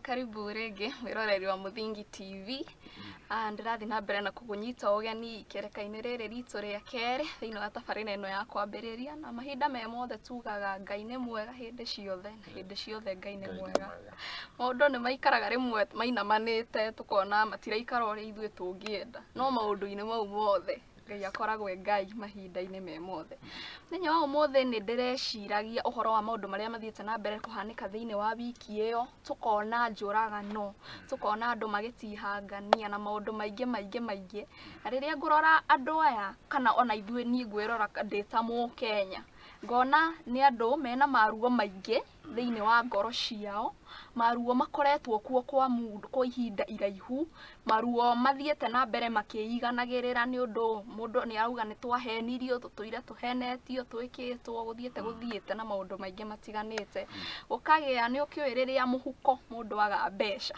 Karibu rege wiroreri wa Muthingi TV. Ndirathi na mbere na kugunyita ugeni kereka-ini riri ritu ria keri thiini wa tabarĩra ino ya kwambĩrĩria na mahinda me mothe tugaga Ngai nĩ mwega hindi ciothe Ngai nĩ mwega. Maũndũ nĩ maikaraga rĩmwe mainamanĩte tukona matiraikara ũrĩa ithuĩ tũngĩenda, no maũndũ-inĩ mau mothe Ngai akoragwo Ngai mahinda-inĩ me mothe. Thĩinĩ wa ũmũthĩ nĩ ndĩreciragia ũhoro wa maũndũ marĩa mathiĩte na mbere kũhanĩka thĩinĩ wa wiki ĩyo, tukona njũragano, tukona andũ magĩtihangania na maũndũ maingĩ. Na rĩrĩa ngũrora andũ aya kana ona ithuĩ niĩ ngwĩrora ndĩ ta Mũkenya, ngona nĩ andũ mena maruo maingĩ thĩinĩ wa ngoro ciao, maruo makoretwo kuo kwa ihinda iraihu, maruo mathiĩte na mbere makĩiganagĩrĩra nĩ ũndũ mũndũ nĩ arauga nĩ twahenirio, tũtũire tũhenetio, twĩkĩtwo gũthiĩte na maũndũ maingĩ matiganĩte. Ũkagĩa nĩ ũkĩũĩ rĩrĩa mũhuko mũndũ aga mbeca,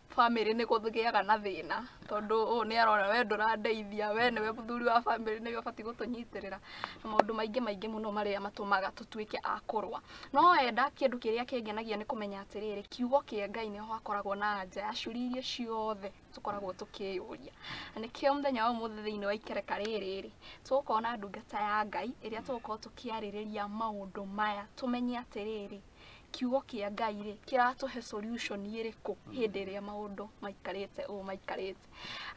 family nĩ gũgĩaga na thĩna, tondũ nĩ arona we ndũrandeithia, we nĩwe mũthuri wa family nĩwe ũbatiĩ gũtũnyitĩrĩra, na maũndũ maingĩ mũno marĩa matũmaga tũtuĩke a kũrũa. No enda kĩndũ kĩrĩa kĩngenagia nĩ kũmenya atĩrĩrĩ, kiugo kĩa Ngai nĩho hakoragwo na anja ya ciũria iria ciothe tũkoragwo tũkĩyũria. Na nĩkĩo mũthenya wa ũmũthĩ thĩinĩ wa ikereka rĩrĩ tũgũkorwo na ndungata ya Ngai ĩrĩa tũgũkorwo tũkĩarĩrĩria maũndũ maya, tũmenye atĩrĩrĩ, kiugo kĩa Ngai rĩ kiratũhe solution ĩrĩkũ hĩndĩ ĩrĩa maũndũ maikarĩte.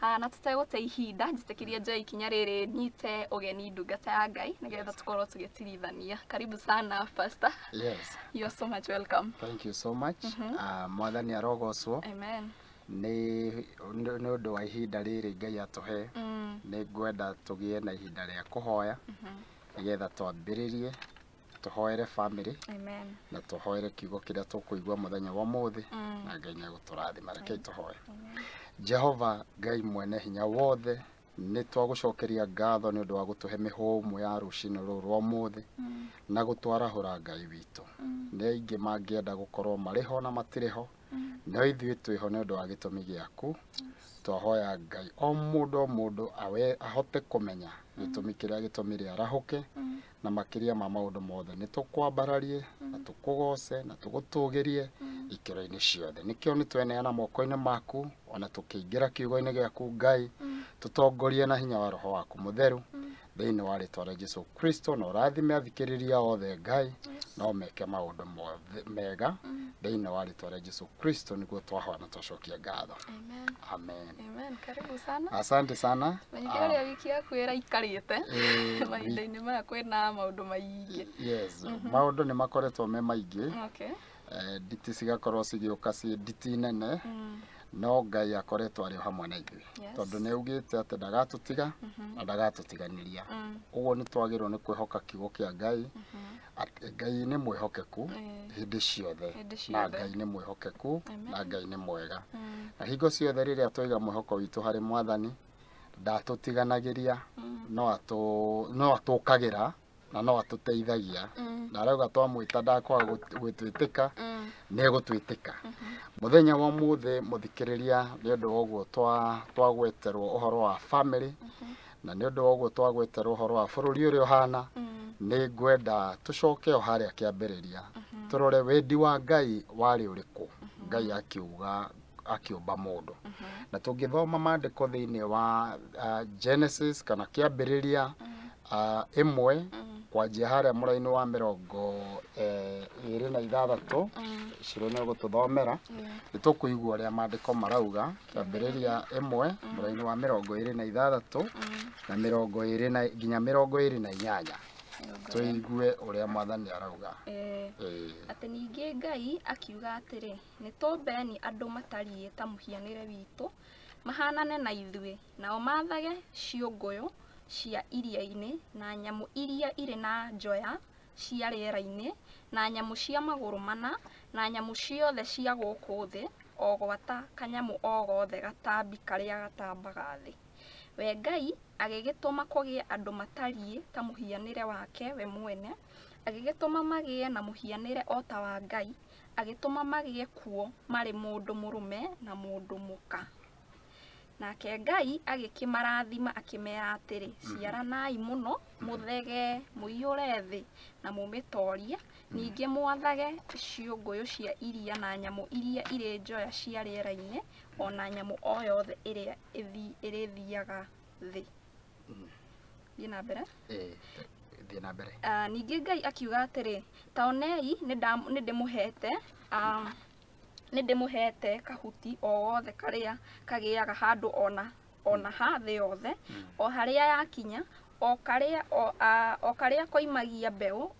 Na tũtegũte ihinda, njĩtĩkĩrie njoe ikinya rĩrĩ nyite ũgeni ndungata ya Ngai nĩgetha tũkorwo tũgĩtirithania. Karibu sana Pastor. Yes. You are so much welcome. Thank you so much. Mwathani arogocwo. Amen. Nĩ ũndũ wa ihinda rĩrĩ Ngai atũhe. Nĩ ngwenda tũgĩe na ihinda rĩa kũhoya nĩgetha twambĩrĩrie tuhoere family. Amen. Na tuhoere kiugo kĩrĩa tũkũigua mũthenya wa ũmũthĩ na Ngai nĩ agũtũrathima. Reke tũhoe. Jehova Ngai mwene hinya wothe, nĩ twagũcokeria ngatho nĩ ũndũ wa gũtũhe mĩhũmũ ya rũcinĩ rũrũ rwa ũmũthĩ na gũtwarahũra Ngai witũ. Nĩ aingĩ mangĩenda gũkorwo marĩ ho na matirĩ ho, no ithuĩ twĩho nĩ ũndũ wa gĩtũmi gĩaku. Twahoya Ngai o mũndũ ahote kũmenya gĩtũmi kĩrĩa gĩtũmire arahũke, na makĩria ma maũndũ mothe nĩ tũkwambararie na tũkũgoce na tũgũtũgĩrie ikĩro-inĩ ciothe. Nĩkĩo nĩ tweneana moko-inĩ maku, ona tũkĩingĩra kiugo-inĩ gĩaku Ngai, tũtongorie na hinya wa Roho waku Mũtheru thĩinĩ wa rĩĩtwa rĩa Jesũ Kristo, na ũrathime athikĩrĩria othe Ngai, no meke maũndũ mega thĩinĩ wa rĩĩtwa rĩa Jesũ Kristo, nĩguo twahoya na twacokia ngatho. Amen. Amen. Karibu sana. Asante sana. Menyithia wiki yaku ĩraikarĩte mahinda-inĩ maya kwĩna maũndũ maingĩ. Yes. Maũndũ nĩ makoretwo me maingĩ. Okay. Nditi cigakorwo cigĩũka ciĩ nditi nene, no Ngai akoretwo arĩ hamwe na ithuĩ, tondũ nĩ augĩte atĩ ndagatũtiga na ndagatũtiganĩria. Ũguo nĩ twagĩrĩirwo nĩ kwĩhoka kiugo kĩa Ngai. Ngai nĩ mwĩhokeku hĩndĩ ciothe, na Ngai nĩ mwĩhokeku, na Ngai nĩ mwega. Na hingo ciothe rĩrĩa twaiga mwĩhoko witũ harĩ Mwathani, ndatũtiganagĩria, no atũkagĩra na no atũteithagia. Na arauga twamwĩta ndakwaga gwĩtwĩtĩka, nĩ egũtwĩtĩka. Mũthenya wa ũmũthĩ mũthikĩrĩria, nĩ ũndũ wa ũguo twagweterwo ũhoro wa family, na nĩ ũndũ wa ũguo twagweterwo ũhoro wa bũrũri ũrĩa ũhana, nĩ ngwenda tũcoke o harĩa kĩambĩrĩria, tũrore wendi wa Ngai warĩ ũrĩkũ Ngai akĩũmba mũndũ. Na tũngĩthoma maandĩko thĩinĩ wa Genesis kana kĩambĩrĩria 1 kwanjia harĩa mũraini wa 26 Ciro nĩ gũtũthomera, nĩ tũkũigua ũrĩa maandĩko marauga. Kĩambĩrĩria 1 mũraini wa 26 na 20 nginya 28. Tũigue ũrĩa Mwathani arauga. Atĩ ningĩ Ngai akiuga atĩrĩ, nĩ tũmbeni andũ matariĩ ta mũhianĩre witũ, mahanane na ithuĩ, nao maathage ciũngũyũ cia iria-inĩ na nyamũ iria irĩ na njoya cia rĩera-inĩ na nyamũ cia magũrũ mana na nyamũ ciothe cia gũkũ thĩ, o gwata kanyamũ o gothe gatambi karĩa gatambaga thĩ. We Ngai agĩgĩtũma kũgĩe andũ matariĩ ta mũhianĩre wake we mwene, agĩgĩtũma magĩe na mũhianĩre o ta wa Ngai, agĩtũma magĩe kuo marĩ mũndũ mũrũme na mũndũ mũka. Nake Ngai agĩkĩmarathima akĩmera atĩrĩ, ciaranai mũno, mũthege, mũiyũre thĩ na mũmĩtorie, ningĩ mwathage ciũngũyũ cia iria na nyamũ iria irĩ njoya cia rĩera-inĩ, ona nyamũ o yothe ĩrĩa ĩrĩthiaga thĩ. Thiĩ na mbere. Thiĩ na mbere. Ningĩ Ngai akiuga atĩrĩ, taonei nĩndĩmũhete kahuti o wothe karĩa kagĩaga handũ ona ha thĩ yothe, o harĩa yakinya, o karĩa koimagia mbeũ,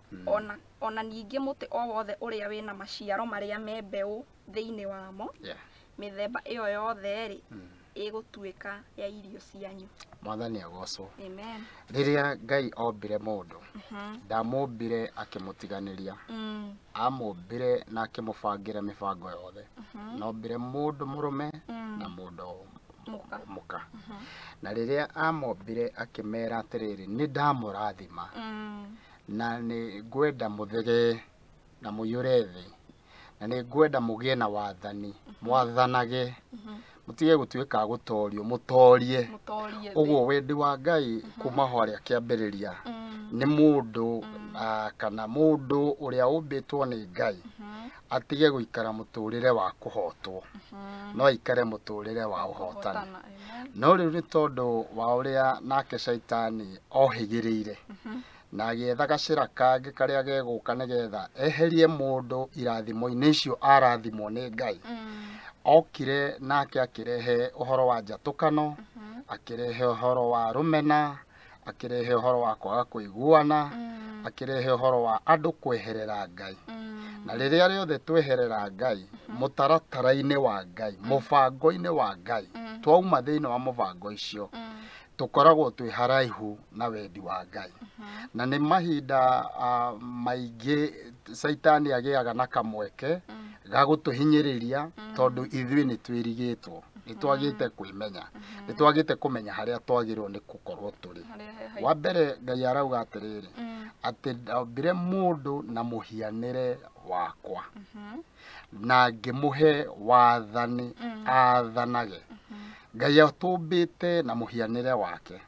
ona ningĩ mũtĩ o wothe ũrĩa wĩna maciaro marĩa me mbeũ thĩinĩ wamo, mĩthemba ĩyo yothe-rĩ ĩgũtuĩka ya irio cianyu. Mwathani agocwo. Amen. Rĩrĩa Ngai ombire mũndũ, ndamũmbire akĩmũtiganĩria, amũmbire na akĩmũbangĩra mĩbango yothe. Nombire mũndũ mũrũme na mũndũ mũka. Na rĩrĩa amũmbire akĩmera atĩrĩrĩ, nĩndamũrathima na nĩngwenda mũthege na mũiyũre thĩ, na nĩngwenda mũgĩe na wathani, mwathanage, mutige gutuika gutorio mutorie. Uguo wendi wa Ngai kuma harĩa kĩambĩrĩria nĩ mũndũ kana mũndũ ũrĩa ũmbĩtwo nĩ Ngai atige guikara mũtũrĩre wa kũhotwo, no aikare mũtũrĩre wa ũhotani. No rĩu nĩ tondũ wa ũrĩa nake Shaitani ohĩgĩrĩire na agĩetha gacĩra kangĩ karĩa gegũka nĩgetha eherie mũndũ irathimo-inĩ icio arathimwo nĩ Ngai, okire nake akirehe uhoro wa njatũkano, akirehe uhoro wa rũmena, akirehe uhoro wa kwaga kũiguana, akirehe uhoro wa andũ kweherera Ngai. Na rĩrĩa rĩothe tweherera Ngai mũtaratara-inĩ wa Ngai, mũbango-inĩ wa Ngai, twauma thĩinĩ wa mũbango icio, tukoragwo twĩ haraihu na wendi wa Ngai. Na nĩ mahinda maingĩ Saitani agĩaga na kamweke ga gũtũhinyĩrĩria tondũ ithuĩ nĩ twĩrigĩtwo, nĩ twagĩte kwĩmenya, nĩ twagĩte kũmenya harĩa twagĩrĩirwo nĩ gũkorwo tũrĩ. Wa mbere Ngai arauga atĩrĩrĩ, atĩ ndaũmbire mũndũ na mũhianĩre wakwa na ngĩmũhe wathani athanage. Ngai atũmbĩte na mũhianĩre wake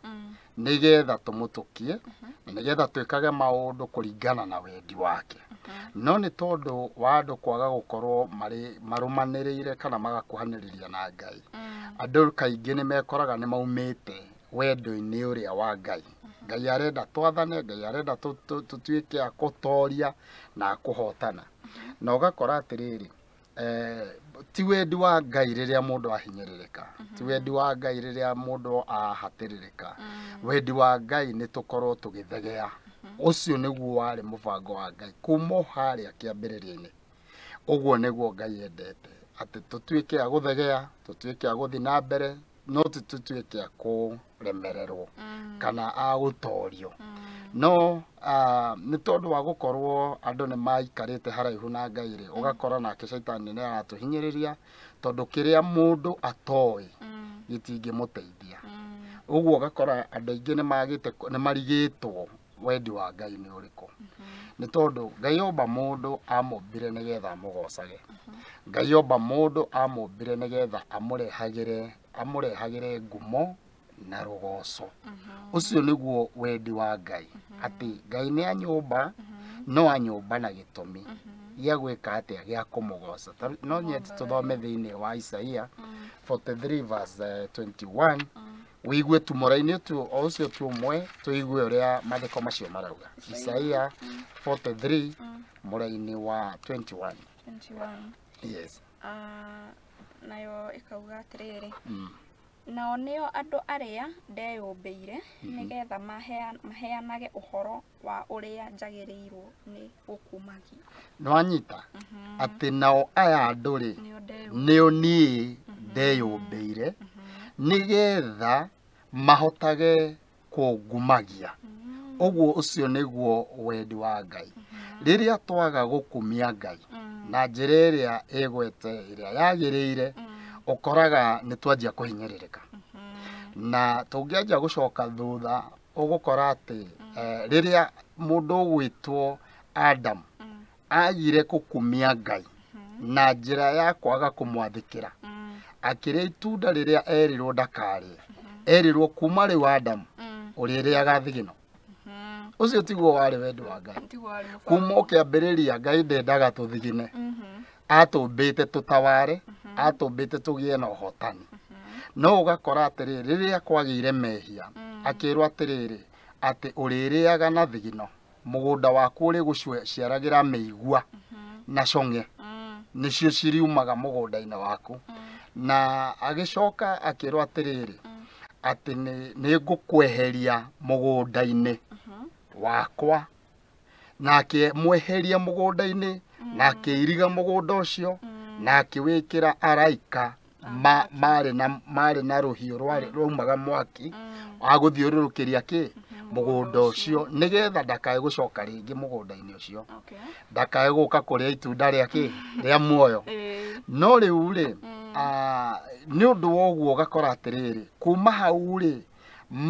nĩgetha tũmũtũkie na nĩgetha twĩkage maũndũ kũringana na wendi wake. No nĩ tondũ wa andũ kwaga gũkorwo marũmanĩrĩire kana magakuhanĩrĩria na Ngai, andũ kaingĩ nĩ mekoraga nĩ maumĩte wendo-inĩ ũrĩa wa Ngai. Ngai arenda twathane, Ngai arenda tũtuĩke a kũtoria na kũhotana. Na ũgakora atĩrĩrĩ, ti wendi wa Ngai rĩrĩa mũndũ ahinyĩrĩrĩka, ti wendi wa Ngai rĩrĩa mũndũ ahatĩrĩrĩka. Wendi wa Ngai nĩ tũkorwo tũgĩthegea. Ũcio nĩguo warĩ mũbango wa Ngai kuma harĩa kĩambĩrĩria-inĩ. Ũguo nĩguo Ngai endete, atĩ tũtuĩke a gũthegea, tũtuĩke a gũthiĩ na mbere, no tũtuĩke a kũremererwo kana a gũtorio. No nĩ tondũ wa gũkorwo andũ nĩ maikarĩte haraihu na Ngai rĩ, ũgakora nake Shaitani nĩ aratũhinyĩrĩria tondũ kĩrĩa mũndũ atoĩ gĩtingĩmũteithia. Ũguo ũgakora andũ aingĩ nĩ marigĩtwo wendi wa Ngai nĩ ũrĩkũ. Nĩ tondũ Ngai omba mũndũ amũmbire nĩgetha amũgocage. Ngai omba mũndũ amũmbire nĩgetha amũrehagĩre ngumo na rũgoco. Ũcio nĩguo wendi wa Ngai, atĩ Ngai nĩ anyũmba, no anyũmba na gĩtũmi gĩa gwĩka atĩa, gĩa kũmũgoca. No nyeti tũthome thĩinĩ wa Isaia 43 verse 21, wigue tumora-inĩ o ũcio tumwe tuigue ũrĩa maandĩko macio marauga. Isaia 43 mũra-inĩ wa 21. Yes. Nayo ikauga atĩrĩrĩ, nao nĩo andũ arĩa ndeyũmbĩire nĩgetha maheanage ũhoro wa ũrĩa njagĩrĩirwo nĩ gũkumagia. Nĩwanyita atĩ nao aya andũ rĩ, nĩo niĩ ndeyũmbĩire nĩgetha mahotage kũngumagia. Ũguo ũcio nĩguo wendi wa Ngai. Rĩrĩa twaga gũkumia Ngai na njĩra ĩrĩa ĩgwete ĩrĩa yagĩrĩire, ũkoraga nĩ twanjia kũhinyĩrĩrĩka. Na tũngĩanjia gũcoka thutha, ũgũkora atĩ rĩrĩa mũndũ ũgwĩtwo Adam agire kukumia Ngai na njira ya kwaga kumwathikira akiria itunda riria erirwo ndakarie erirwo kuma riu Adam uririaga thigino ucio tiguo wari wendi wa Ngai kuma ukiambiriria Ngai ndendaga tuthigine atumbite tutaware atumbite tugie na uhotani no ugakora atiriri riria kwagire mehia akirwo atiriri ati uririaga na thigino mugunda waku uri guciaragira meigua na conge nicio ciriumaga mugunda-ini waku na agicoka akirwo atiriri ati ni ngukweheria mugunda-ini wakwa na akimweheria mugunda-ini na akiriga mugunda ucio na akiwikira araika mari na ruhiu rwaumaga mwaki aguthiururukiria ki mugunda ucio nigetha ndakae gucoka ringi mugunda-ini ucio ndakae guka kuria itunda ria ki ria muoyo no riu ri ni undu woguo gakora atiriri kuma hau ri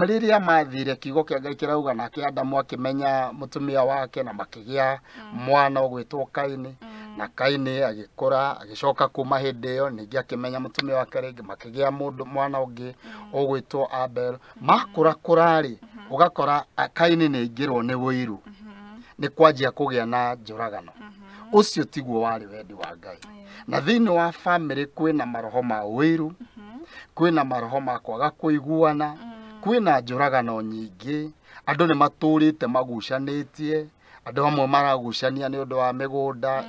riria mathire kiugo kia Ngai kirauga nake Adamu akimenya mutumia wake na makigia mwana ugwitwo Kaini na Kaini agikura agicoka kuma hindi iyo ningi akimenya mutumia wake ringi makigia mwana ungi ugwitwo Abel makura kurari ugakora Kaini ni ingirwo ni wiru ni kwanjia kugia na njuragano ucio tiguo wari wendi wa Ngai na thiini wa family kwina maroho ma wiru kwina maroho ma kwaga kuiguana kwina njuragano nyingi andu ni maturite magucanitie andu amwe maragucania ni undu wa migunda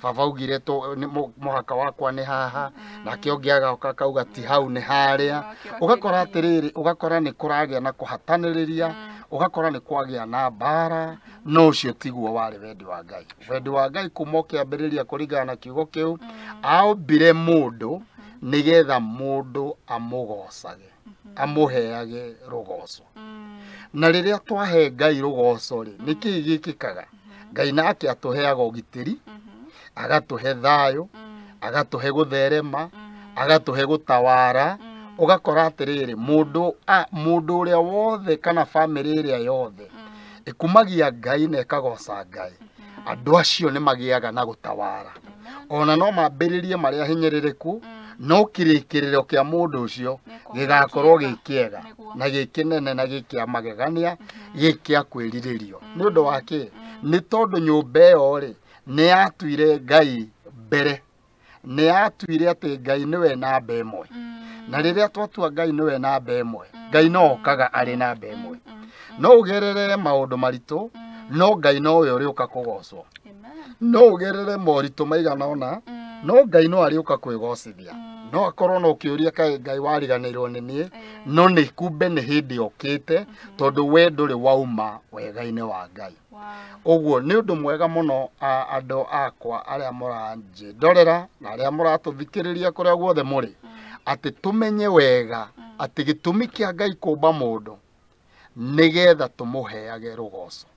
baba ugire to muhaka wakwa ni haha na kiongiaga ukauga ti hau ni haria ugakora atiriri ugakora ni kuragia na kuhataniriria ugakora ni kwagia na bara no ucio tiguo wari wendi wa Ngai wendi wa Ngai kumoke ambiriria kuringana na kiugo kiu aumbire mundu nigetha mundu amugocage amuheage rugoco na riria twahe Ngai rugoco ri niki gikikaga Ngai nake atuheaga ugitiri agatuhe thayo agatuhe gutherema agatuhe gutawara ugakora atiriri mundu uria wothe kana family iria yothe ikumagia Ngai na ikagoca Ngai andu acio ni magiaga na gutawara ona no mambiririe maria hinyiririku no kirikiriro kia mundu ucio gigakorwo gikiega na gikinene na gikia magegania gikia kwiriririo ni undu wake ni tondu nyumba iyo ri ni atuire Ngai mbere ni atuire ati Ngai niwe namba imwe na riria twatua Ngai niwe namba imwe Ngai no okaga ari namba imwe no ugerere maundu maritu no Ngai no we uriuka kugocwo no ugerere moritu maigana ona no Ngai no ariuka kwigocithia no akorwo no kiuria kai Ngai wariganirwo ni nie no ni kumbe ni hindi okite tondu we nduri wauma wega-ini wa Ngai uguo ni undu mwega muno andu akwa aria muranji ndorera na aria muratuthikiriria kuria guothe muri ati tumenye wega ati gitumi kia Ngai kumba mundu nigetha tumuheage rugoco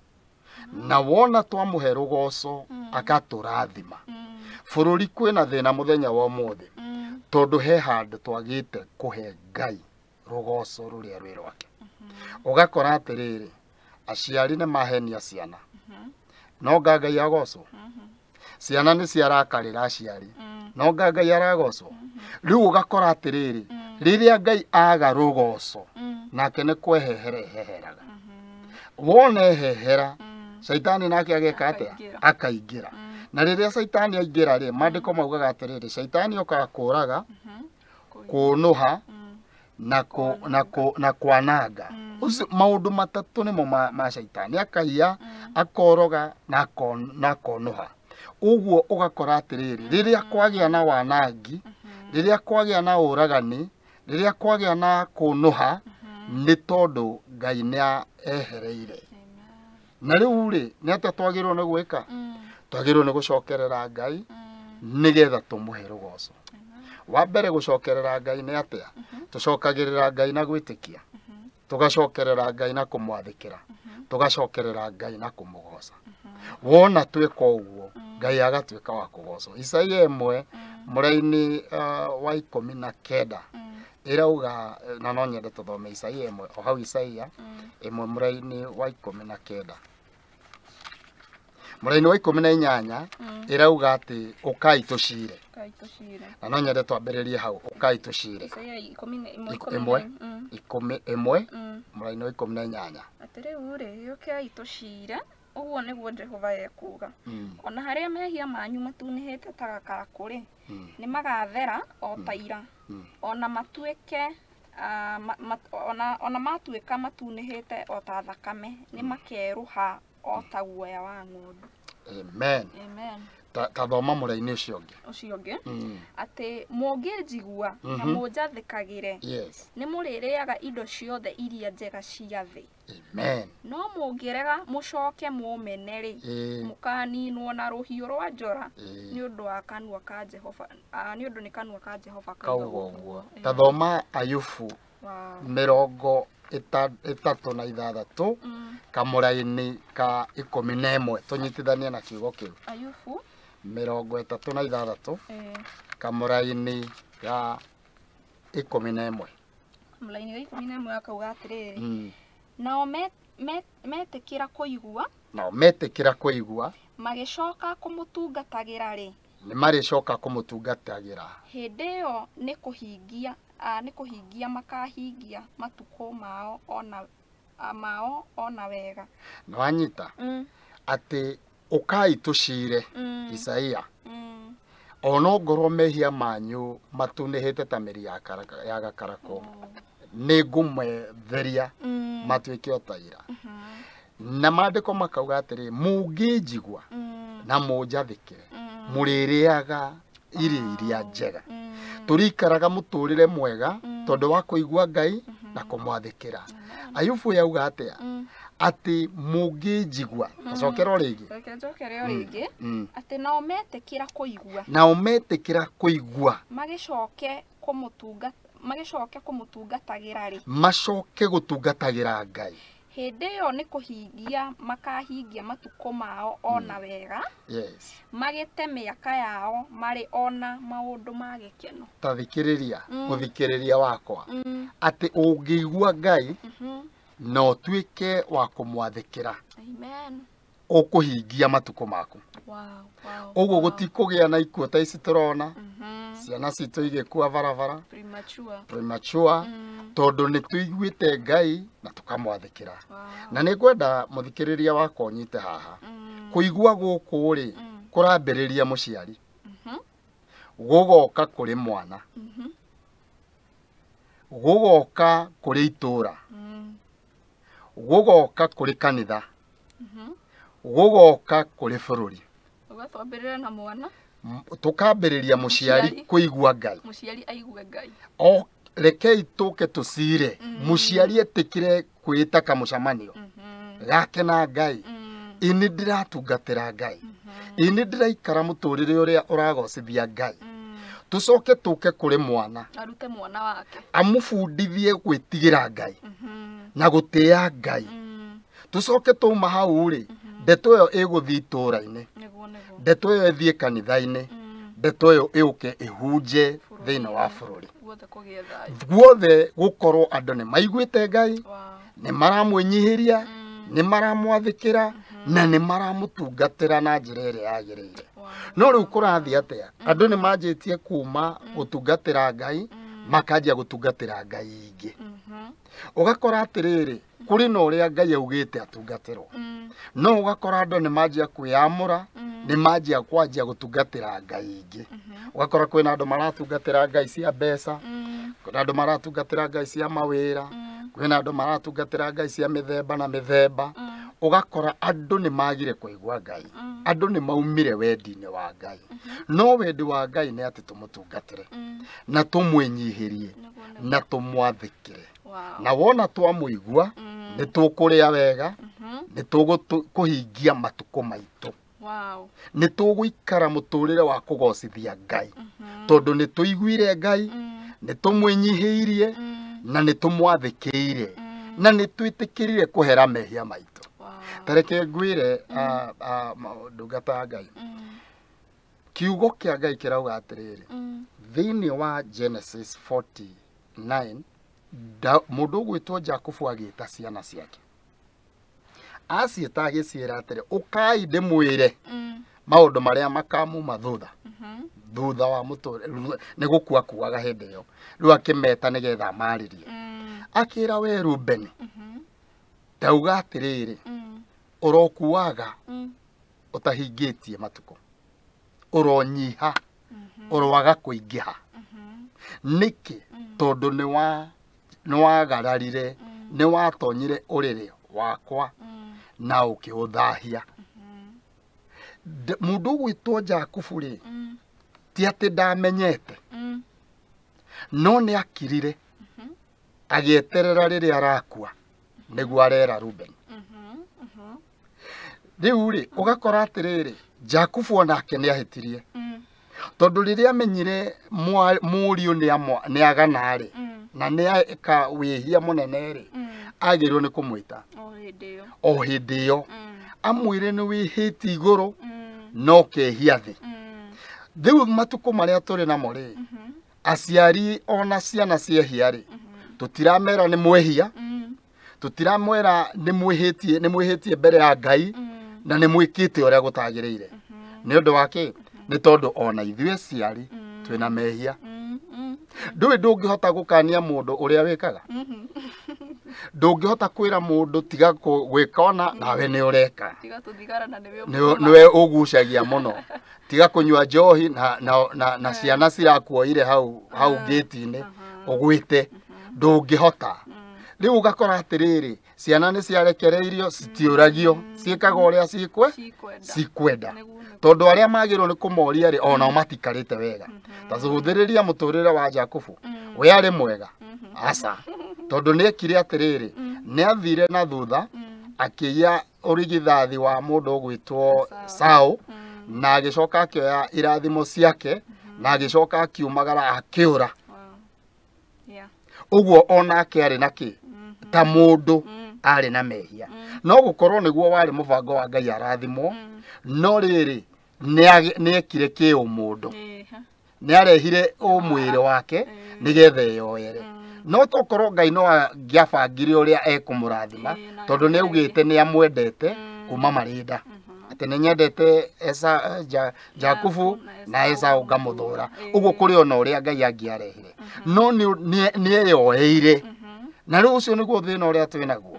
na wona twamuhe rugoco akaturathima bururi kwina thina muthenya wa umuthi tondu he handu twagite kuhe Ngai rugoco ruria rwi rwake ugakora atiriri aciari ni mahenia ciana no Ngai agocwo ciana ni ciarakarira aciari no Ngai aragocwo riu ugakora atiriri riria Ngai aga rugoco nake ni kweheheraga wona ehehera Shaitani nake ageka atia akaingira na riria Shaitani aingira ri mandiko maugaga atiriri Shaitani okaga kuraga kunuha na kwananga maundu matatu nimo ma Shaitani akaiya akoroga na konuha uguo ugakora atiriri riria kwagia na wanangi riria kwagia na uragani riria kwagia na kunuha ni tondu Ngai ni ehereire na riu ri ni atia twagirwo ni gwika twagirwo ni gucokerera Ngai nigetha tumuhe rugoco wa mbere gucokerera Ngai ni atia tucokagirira Ngai na gwitikia tugacokerera Ngai na kumwathikira tugacokerera Ngai na kumugoca wona twika uguo Ngai agatuika wa kugocwo Isaia 1 muraini wa 19 irauga na no nyende tuthome Isaia 1 o hau Isaia 1 muraini wa 19 Mũraini wa 18 irauga ati ukai tucire. Na no nyende twambĩrĩrie hau ukai tucire. Imwe mũraini wa 18. Atĩrĩu rĩ ukai tucire uguo nĩguo Jehova ekuga. Ona harĩa mehia manyu matunĩhĩte ta gakarakũ rĩ nĩ magathera o ta ira. Ona matuĩke ona matuĩka matunĩhĩte o ta thakame nĩ makerũha o ta guoya wa ng'ondu. Amen. Ta thoma mũraini ũcio ũngĩ. Atĩ mũngĩnjigua na mũnjathĩkagĩre nĩ mũrĩrĩaga indo ciothe iria njega cia thĩ. Amen. No mũngĩrega mũcoke mũmene rĩ mũkaninwo na rũhiũ rwa njora nĩ ũndũ wa kanua ka Jehova, nĩ ũndũ nĩ kanua ka Jehova kauga ũguo. Ta thoma Ayubu 36 kamũraini ka 11 tunyitithanie na kiugo kĩu. Ayubu 36 kamũraini ka 11. Mũraini wa 11 akauga atĩrĩrĩ nao metĩkĩra kũigua magĩcoka kũmũtungatagĩra rĩ nĩ marĩcoka kũmũtungatagĩra hĩndĩ ĩyo nĩ kũhingia makahingia matukũ mao ona wega. Nĩ wanyita atĩ ukai tucire Isaia ona ngorwo mehia manyu matunĩhĩte ta mĩri ya gakarakũ nĩ ngũmetheria matuĩke o ta ira. Na maandĩko makauga atĩrĩ mũngĩnjigua na mũnjathĩkĩre mũrĩrĩaga irio iria njega. Tũrikaraga mũtũrĩre mwega tondũ wa kũigua Ngai na kũmwathĩkĩra. Ayubu yauga atĩa atĩ mũngĩnjigua tacokera rĩngĩ atĩ nao metĩkĩra kũigua magĩcoke kũmũtungatagĩra rĩ macoke gũtungatagĩra Ngai hĩndĩ ĩyo nĩ kũhingia makahingia matukũ mao ona wega magĩte mĩaka yao marĩ ona maũndũ ma gĩkeno. Ta thikĩrĩria mũthikĩrĩria wakwa atĩ ũngĩigua Ngai na ũtuĩke wa kũmwathĩkĩra ũkũhingia matukũ maku. Ũguo gũtikũgĩa na ikuũ ta ici tũrona ciana citũ igĩkua barabara premature tondũ nĩ tũiguĩte Ngai na tũkamwathĩkĩra. Na nĩ ngwenda mũthikĩrĩria wakwa ũnyite haha kũigua gũkũ rĩ kũrambĩrĩria mũciari gũgoka kũrĩ mwana gũgoka kũrĩ itũra gũgoka kũrĩ kanitha gũgoka kũrĩ bũrũri. Ũgatwambĩrĩra na mwana tukambĩrĩria mũciari kũigua Ngai. Mũciari aigue Ngai. O rekei tũke tũcire mũciari etĩkĩre kwĩta kamũcamanio gake na Ngai. Ini ndĩratungatĩra Ngai. Ini ndĩraikara mũtũrĩre ũrĩa ũragocithia Ngai. Tucoke tũke kũrĩ mwana arute mwana wake amũbundithie gwĩtigĩra Ngai na gũtĩĩa Ngai. Tucoke tuma hau rĩ ndeto ĩyo ĩgũthiĩ itũra-inĩ, ndeto ĩyo ĩthiĩ kanitha-inĩ, ndeto ĩyo ĩũke ĩhunje thĩinĩ wa bũrũri guothe gũkorwo andũ nĩ maiguĩte Ngai, nĩ maramwĩnyihĩria, nĩ maramwathĩkĩra na nĩ maramũtungatĩra na njĩra ĩrĩa yagĩrĩire. No rĩu kũrathiĩ atĩa andũ nĩ manjĩtie kuma gũtungatĩra Ngai makanjia gũtungatĩra Ngai ingĩ. Ũgakora atĩrĩrĩ kũrĩ na ũrĩa Ngai augĩte atungatĩrwo no ũgakora andũ nĩ manjia kwĩamũra nĩ manjia kwanjia gũtungatĩra Ngai ingĩ. Ũgakora kwĩna andũ maratungatĩra Ngai cia mbeca, kwĩna andũ maratungatĩra Ngai cia mawĩra, kwĩna andũ maratungatĩra Ngai cia mĩthemba na mĩthemba. Ũgakora andũ nĩ magire kũigua Ngai, andũ nĩ maumire wendi-inĩ wa Ngai. No wendi wa Ngai nĩ atĩ tũmũtungatĩre na tũmwĩnyihĩrie na tũmwathĩkĩre. Na wona twamũigua nĩ tũkũrĩa wega, nĩ tũkũhingia matukũ maitũ, nĩ tũgũikara mũtũrĩre wa kũgocithia Ngai tondũ nĩ tũiguire Ngai, nĩ tũmwĩnyihĩirie na nĩ tũmwathĩkĩire na nĩ twĩtĩkĩrire kũhera mehia maitũ. Tareke ngwĩre ndungata Ngai kiugo kĩa Ngai kĩrauga atĩrĩrĩ thĩinĩ wa Genesis 49 mũndũ ũgwĩtwo Jakubu agĩĩta ciana ciake aciĩta agĩciĩra atĩrĩ ũkai ndĩmwĩre maũndũ marĩa makamuma thutha wa mũtũrĩre nĩ gũkua kuaga hĩndĩ ĩyo rĩu akĩmeta nĩgetha marĩrie akĩra we Rubeni ndauga atĩrĩrĩ ũrokuaga ũtahingĩtie matukũ ũronyiha ũroaga kũingĩha nĩkĩ tondũ nĩwagararire nĩwatonyire ũrĩrĩ wakwa na ũkĩũthahia mũndũ gwĩtwo Jakubu rĩ ti atĩ ndamenyete no nĩ akirire agĩeterera rĩrĩa arakua nĩguo arera Rubeni rĩu rĩ ũgakora atĩrĩrĩ Jakubu onake nĩahĩtirie tondũ rĩrĩa amenyire mũriũ nĩagana rĩ na nĩeka wĩhia mũnene rĩ agĩrĩirwo nĩ kũmwĩta o hĩndĩ ĩyo amwĩre nĩ wĩhĩtie igũrũ no kehia thĩ rĩu matukũ marĩa tũrĩ namo rĩ aciari ona ciana ciehia rĩ tũtiramera nĩ mwehia tũtiramwĩra nĩ mwĩhĩtie mbere ya Ngai na nĩ mwĩkĩte ũrĩa gũtagĩrĩire nĩ ũndũ wake nĩ tondũ ona ithuĩ aciari twĩna mehia ndũngĩhota gũkania mũndũ ũrĩa wĩkaga ndũngĩhota kwĩra mũndũ tiga gwĩka ona nawe nĩ ũreka nĩwe ũgucagia mũno tiga kũnyua njohi na ciana cirakuoire hau gate-inĩ ũgwĩte ndũngĩhota rĩu ũgakora atĩrĩrĩ ciana nĩ ciarekereirio citiũragio ciĩkaga ũrĩa cikwenda tondũ arĩa magĩrĩirwo nĩ kũmoria rĩ onao matikarĩte wega ta cũthĩrĩria mũtũrĩre wa Jakubu we arĩ mwega aca tondũ nĩekire atĩrĩrĩ nĩathire na thutha akĩiya ũrigithathi wa mũndũ ũgwĩtwo Saũ na agĩcoka akĩoya irathimo ciake na agĩcoka akiumagara akĩũra ũguo onake arĩ nakĩ ta mũndũ arĩ na mehia no gũkorwo nĩguo warĩ mũbango wa Ngai arathimwo no rĩrĩ nĩekire kĩũmũndũ nĩarehire ũmwĩrĩ wake nĩgetha eyoere no tokorwo Ngai no angĩabangire ũrĩa ekũmũrathima tondũ nĩaugĩte nĩamwendete kuma marĩ nda atĩ nĩnyendete Jakubu na Esaũ ngamũthũra ũguo kũrĩ ona ũrĩa Ngai angĩarehire no nĩeyoeire na rĩu ũcio nĩguo thĩna ũrĩa twĩnaguo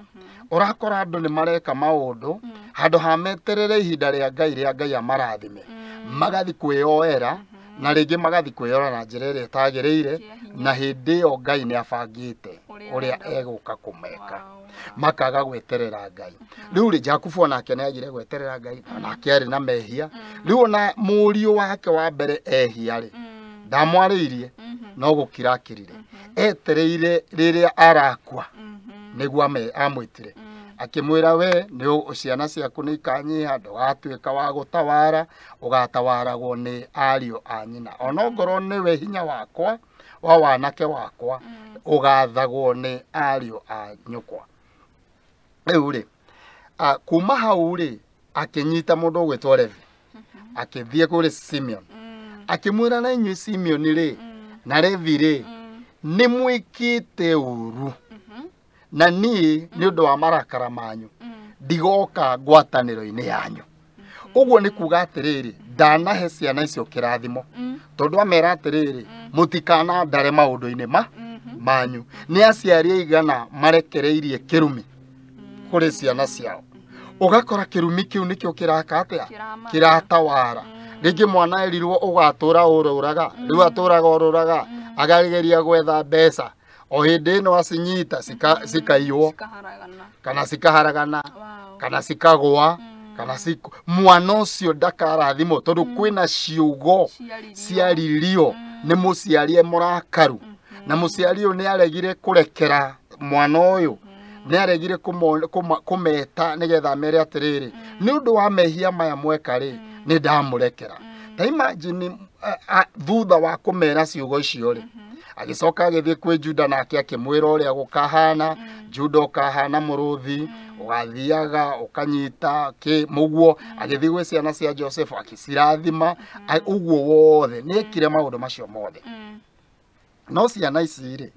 ũrakora andũ nĩmareka maũndũ handũ ha meterere ihinda rĩa Ngai amarathime magathi kwĩyoera na rĩngĩ magathi kwĩyora na njĩra ĩrĩa ĩtagĩrĩire na hĩndĩ ĩyo Ngai nĩabangĩte ũrĩa egũka kũmeka makaga gweterera Ngai rĩu rĩ Jakubu onake nĩagire gweterera Ngai onake arĩ na mehia rĩu ona mũriũ wake wa mbere ehia rĩ ndamwarĩirie no gũkira akirire etereire rĩrĩa arakua nĩguo amwĩtire akĩmwĩra we nĩ ciana ciaku nĩ ikanyiha ndũgatuĩka wa gũtawara ũgatawaragwo nĩ ariũ a nyina ona ngorwo nĩwe hinya wakwa wa wanake wakwa ũgathagwo nĩ ariũ a nyũkwa rĩu rĩ kuma hau rĩ akĩnyita mũndũ ũgwĩtwo Levi akĩthiĩ kũrĩ Simeon akĩmwĩra na inyuĩ Simeon rĩ na Levi rĩ nĩ mwĩkĩte ũru na niĩ nĩ ũndũ wa marakara manyu ndigoka ngwatanĩro-inĩ yanyu ũguo nĩ kuga atĩrĩrĩ ndanahe ciana icio kĩrathimo tondũ amera atĩrĩrĩ mũtikanandare maũndũ-inĩ manyu nĩ aciari aigana marekereirie kĩrumi kũrĩ ciana ciao ũgakora kĩrumi kĩu nĩkĩo kĩraka atĩa kĩratawara rĩngĩ mwana erirwo ũgatũra ũrũraga rĩu atũraga ũrũraga agageria gwetha mbeca o hĩndĩ ĩno acinyita cikaiywo kana cikaharagana kana cikagwa kana mwana ũcio ndakarathimwo tondũ kwĩna ciugo ciaririo nĩ mũciari mũrakaru na mũciari ũyũ nĩaregire kũrekera mwana ũyũ nĩaregire kũmeta nĩgetha mere atĩrĩrĩ nĩ ũndũ wa mehia maya mweka rĩ nĩ ndamũrekera ta imagine thutha wa kũmera ciugo icio rĩ agĩcoka agĩthiĩ kwĩ Juda nake akĩmwĩra ũrĩa gũkahana Juda ũkahana mũrũthi ũgathiaga ũkanyita mũguo agĩthiĩ gwĩ ciana cia Joseph akĩcirathima ũguo wothe nĩekire maũndũ macio mothe no ciana ici rĩ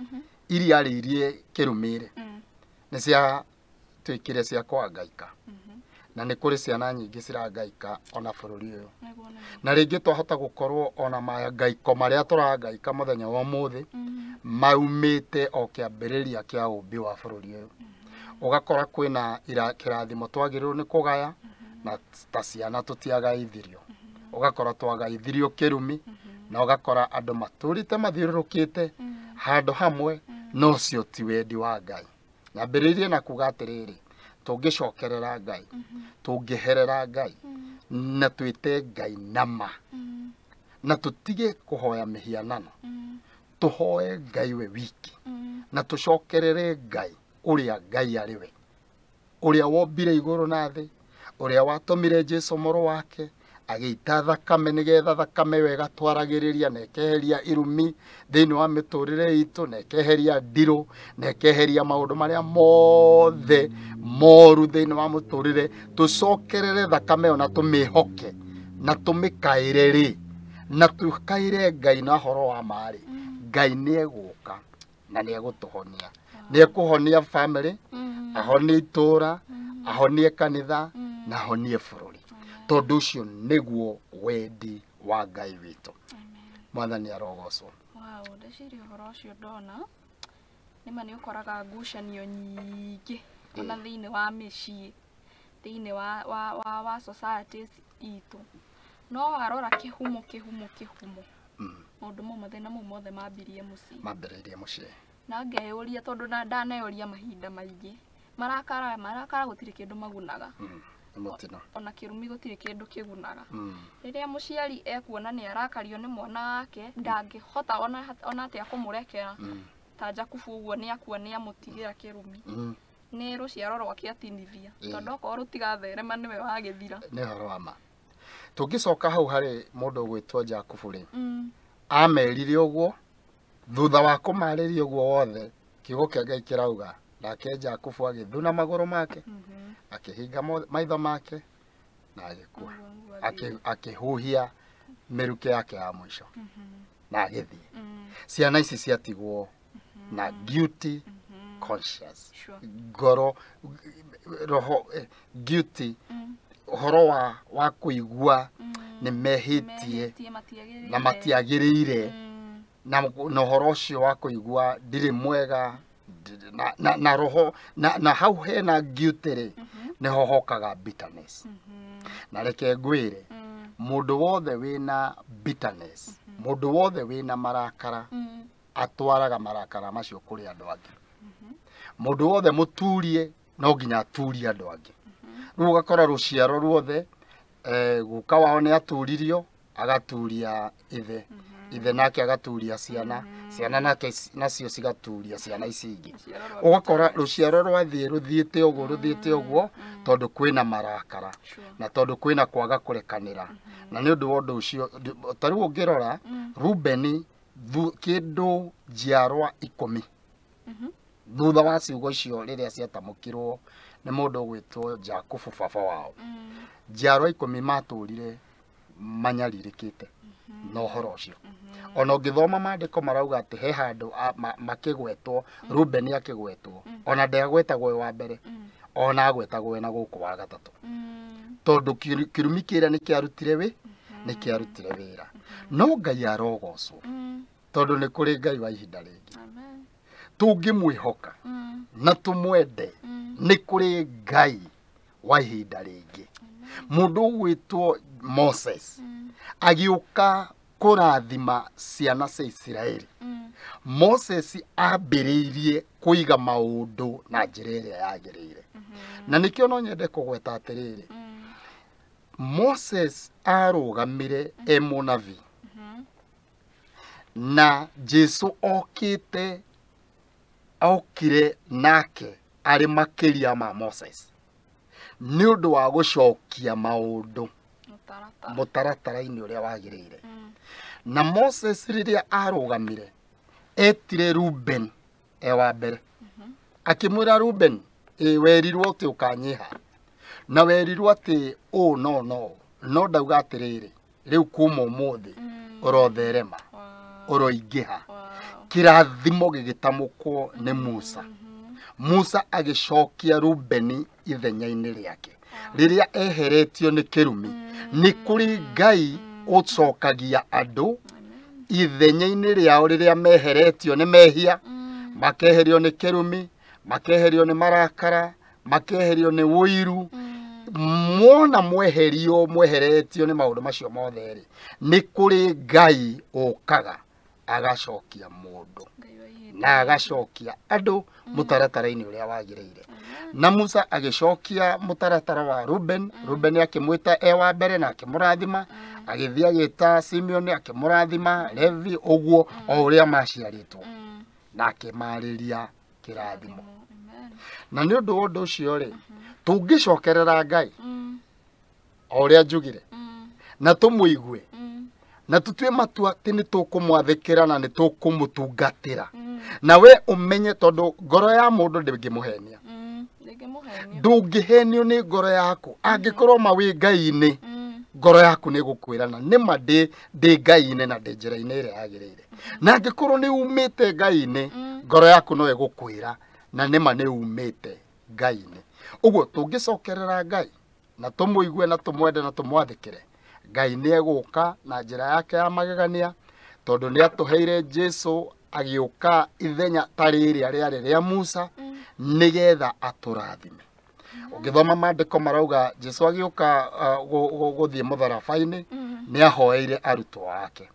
iria arĩirie kĩrumi rĩ nĩ twikire cia kwa ngaika na nä kå rä ciana nyingä cirangaika ona bå rå ri å yå na rä ngä twahota gå korwo ona mangaiko marä a tå rangaika må thenya wa må thä maumä te o kä ambä rä ria kä a å mbi wa bå rå ri å yå å gakora kwä na kä rathimo twagä rä rwo nä kå gaya na ta ciana tå tiagaithirio å gakora twagaithirio kä rumi na å gakora andå matå rä te mathiå rå rå kä te handå hamwe no cio ti wendi wa Ngai nyambä rä irie na kuga atä rä rä tå ngä cokerera Ngai tå ngä herera Ngai na twä te Ngai nama na tå tige kå hoya mä hianano tå hoe Ngai we wiki na tå cokerere Ngai å rä a Ngai arä we å rä a wombire igå rå na thä å rä a watåmire Jesu må rå wake agĩita thakame nĩgetha thakame wega twaragĩrĩria na ĩkeheria irumi thĩinĩ wa mĩtũrĩre itũ na ĩkeheria ndirũ na ĩkeheria maũndũ marĩa mothe moru thĩinĩ wa mũtũrĩre tũcokerere thakame ona tũmĩhoke na tũmĩkaĩre rĩ na tũkaĩre Ngai na horo wa marĩ Ngai nĩegũka na nĩegũtũhonia nĩekũhonia family ahonie itũra ahonie kanitha na ahonie bũrũri tondũ ũcio nĩguo wendi wa Ngai witũ mwathani arogocwo ndeciria ũhoro ũcio ndona nĩma nĩ ũkoraga ngucanio nyingĩ ona thĩinĩ wa mĩciĩ thĩinĩ wa societies itũ no warora kĩhumo maũndũ mathĩna mau mothe mambirie mũciĩ na ngeyũria tondũ ndaneyũria mahinda maingĩ marakara gũtirĩ kĩndũ magunaga ona kĩrumi gũtirĩ kĩndũ kĩgunaga rĩrĩa mũciari ekuona nĩ arakario nĩ mwana wake ndangĩhota ona atĩa kũmũrekera ta Jakubu ũguo nĩ akua nĩ amũtigĩra kĩrumi nĩ rũciaro rwake atinithia tondũ okorwo rũtigatherema nĩwe wagĩthira nĩ horo wa ma tũngĩcoka hau harĩ mũndũ ũgwĩtwo Jakubu rĩ amerire ũguo thutha wa kũmarĩria ũguo wothe kiugo kĩa Ngai kĩrauga nake Jakubu agĩthuna magũrũ make akĩhinga maitho make na agĩkua akĩhuhia mĩrukĩ yake ya mũico na agĩthiĩ ciana ici ciatigwo na guilty conscious ngoro roho guilty ũhoro wa kũigua nĩ mehĩtie na matiagĩrĩire na ũhoro ũcio wa kũigua ndirĩ mwega na roho na hau hena guilty rĩ nĩho hokaga bitterness na reke ngwĩre mũndũ wothe wĩna bitterness mũndũ wothe wĩna marakara atwaraga marakara macio kũrĩ andũ angĩ mũndũ wothe mũturie no nginya aturie andũ angĩ rĩu ũgakora rũciaro ruothe guka wao nĩ aturirio agaturia ithe nake agaturia ciana nake nacio cigaturia ciana ici ingĩ ũgakora rũciaro rũthiĩte ũguo tondũ kwĩna marakara na tondũ kwĩna kwaga kũrekanĩra na nĩ ũndũ wa ũndũ ũcio tarĩu ũngĩrora Rubeni kĩndũ njiarwa 10 thutha wa ciugo icio rĩrĩa ciatamũkirwo nĩ mũndũ ũgwĩtwo Jakubu baba wao njiarwa 10 matũrire manyarirĩkĩte na ũhoro ũcio ona ũngĩthoma maandĩko marauga atĩ he handũ makĩgwetwo Rubeni akĩgwetwo ona ndegwetagwo wa mbere ona agwetagwo na gũkũ wa gatatũ tondũ kĩrumi kĩrĩa nĩ kĩarutire wĩra no Ngai arogocwo tondũ nĩ kũrĩ Ngai wa ihinda rĩngĩ tũngĩmwĩhoka na tũmwende nĩ kũrĩ Ngai wa ihinda rĩngĩ mũndũ ũgwĩtwo Moses agĩũka kũrathima ciana cia Isiraeli Moses ambĩrĩirie kũiga maũndũ na njĩra ĩrĩa yagĩrĩire na nĩkĩo no nyende kũgweta atĩrĩrĩ Moses arũgamire mũnabii na Jesu okire nake arĩ makĩria ma Moses nĩ ũndũ wa gũcokia maũndũ mũtaratara-inĩ ũrĩa wagĩrĩire na Moses rĩrĩa arũgamire etire Ruben wa mbere akĩmwĩra Ruben werirwo atĩ ũkanyiha na werirwo atĩ no ndauga atĩrĩrĩ rĩu kuma ũmũthĩ ũrotherema ũroingĩha kĩrathimo gĩgĩtamũkwo nĩ Musa Musa agicokia Rubeni ithenya-inĩ rĩake rĩrĩa eheretio nĩ kĩrumi. Nĩ kũrĩ Ngai ũcokagia andũ ithenya-inĩ rĩao rĩrĩa meheretio nĩ mehia, makeherio nĩ kĩrumi, makeherio nĩ marakara, makeherio nĩ wũiru. Mwona mweheretio nĩ maũndũ macio mothe rĩ, nĩ kũrĩ Ngai ũkaga agacokia mũndũ na agacokia andũ mũtaratara-inĩ ũrĩa wagĩrĩire. Na Musa agĩcokia mũtaratara wa Reuben. Reuben akĩmwĩta wa mbere na akĩmũrathima, agĩthiĩ agĩta Simeon akĩmũrathima, Levi ũguo o ũrĩa maciarĩtwo, na akĩmarĩria kĩrathimo. Na nĩ ũndũ wa ũndũ ũcio rĩ, tũngĩcokerera Ngai o ũrĩa njugire na tũmũigue na tutue matua atĩ nĩ tũkũmwathĩkĩra na nĩ tũkũmũtungatĩra, na we ũmenye tondũ ngoro ya mũndũ ndĩngĩmũhenia, ndũngĩhenio nĩ ngoro yaku. Angĩkorwo ma wĩ Ngai-inĩ, ngoro yaku nĩ gũkwĩrana nĩma ndĩ Ngai-inĩ na ndĩ njĩra-inĩ ĩrĩa yagĩrĩire. Na angĩkorwo nĩ umĩte Ngai-inĩ, ngoro yaku no ĩgũkwĩra na nĩma nĩ umĩte Ngai-inĩ. Ũguo tũngĩcokerera Ngai na tũmũigue na tũmwende na tũmwathĩkĩre, Ngai nĩ egũka na njĩra yake ya magegania, tondũ nĩ atũheire Jesu agĩũka ithenya ta rĩrĩa rĩarĩ rĩa Musa nĩgetha atũrathime. Ũngĩthoma maandĩko marauga Jesu agĩũka gũthiĩ mũtharaba-inĩ nĩ ahoeire arutwo ake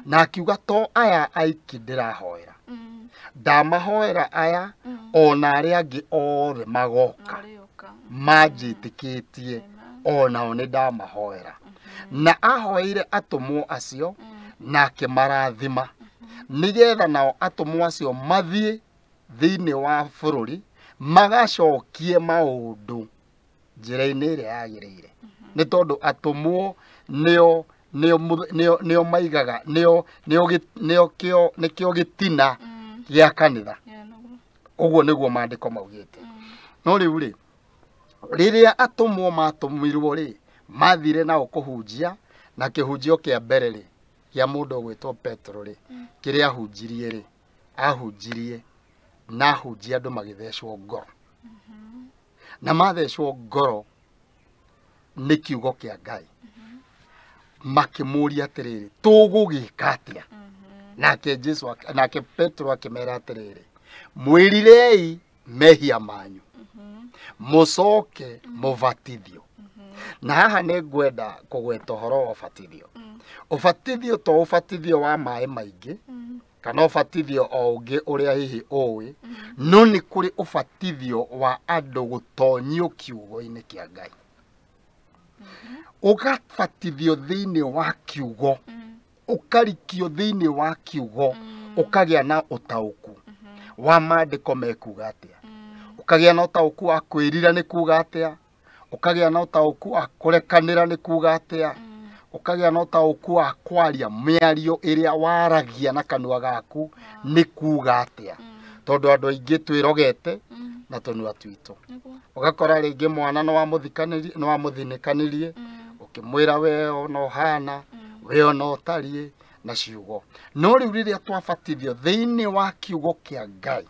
na akiuga to aya aiki ndĩrahoera, ndamahoera aya ona arĩa angĩ othe magoka manjĩtĩkĩtie onao nĩ ndamahoera. Na ahoeire atũmwo acio na akĩmarathima nĩgetha nao atũmwo acio mathiĩ thĩinĩ wa bũrũri magacokie maũndũ njĩra-inĩ ĩrĩa yagĩrĩire. Nĩ tondũ atũmwo nĩo maigaga, nĩkĩo gĩtina gĩa kanitha. Ũguo nĩguo maandĩko maugĩte. No rĩu rĩ, rĩrĩa atũmwo matũmirwo rĩ, mathire nao kũhunjia, na kĩhunjio kĩa mbere rĩ kĩa mũndũ ũgwĩtwo Petro rĩ, kĩrĩa ahunjirie rĩ, ahunjirie na ahunjia andũ magĩthecwo ngoro. Na mathecwo ngoro nĩ kiugo kĩa Ngai, makĩmũria atĩrĩrĩ, tũgũgĩka atĩa? Nake Petro akĩmera atĩrĩrĩ, mwĩrirei mehia manyu, mũcoke mũbatithio. Na haha nĩ ngwenda kũgweta ũhoro wa ũbatithio. Ũbatithio to ũbatithio wa maĩ maingĩ kana ũbatithio o ũngĩ ũrĩa hihi ũĩ, no nĩ kũrĩ ũbatithio wa andũ gũtonyio kiugo-inĩ kĩa Ngai. Ũgabatithio thĩinĩ wa kiugo, ũkarikio thĩinĩ wa kiugo, ũkagĩa na ũtaũku wa maandĩko mekuga atĩa, ũkagĩa na ũtaũku wa kwĩrira nĩ kuga atĩa, ũkagĩa na ũtaũku wa kũrekanĩra nĩ kuga atĩa, ũkagĩa na ũtaũku wa kwaria mĩario ĩrĩa waragia na kanua gaku nĩ kuga atĩa. Tondũ andũ aingĩ twĩrogete na tũnua twitũ. Ũgakora rĩngĩ mwana no wamũthinĩkanirie, ũkĩmwĩra we ona ũhana, we ona ũtariĩ na ciugo. No rĩu rĩrĩa twabatithio thĩinĩ wa kiugo kĩa Ngai,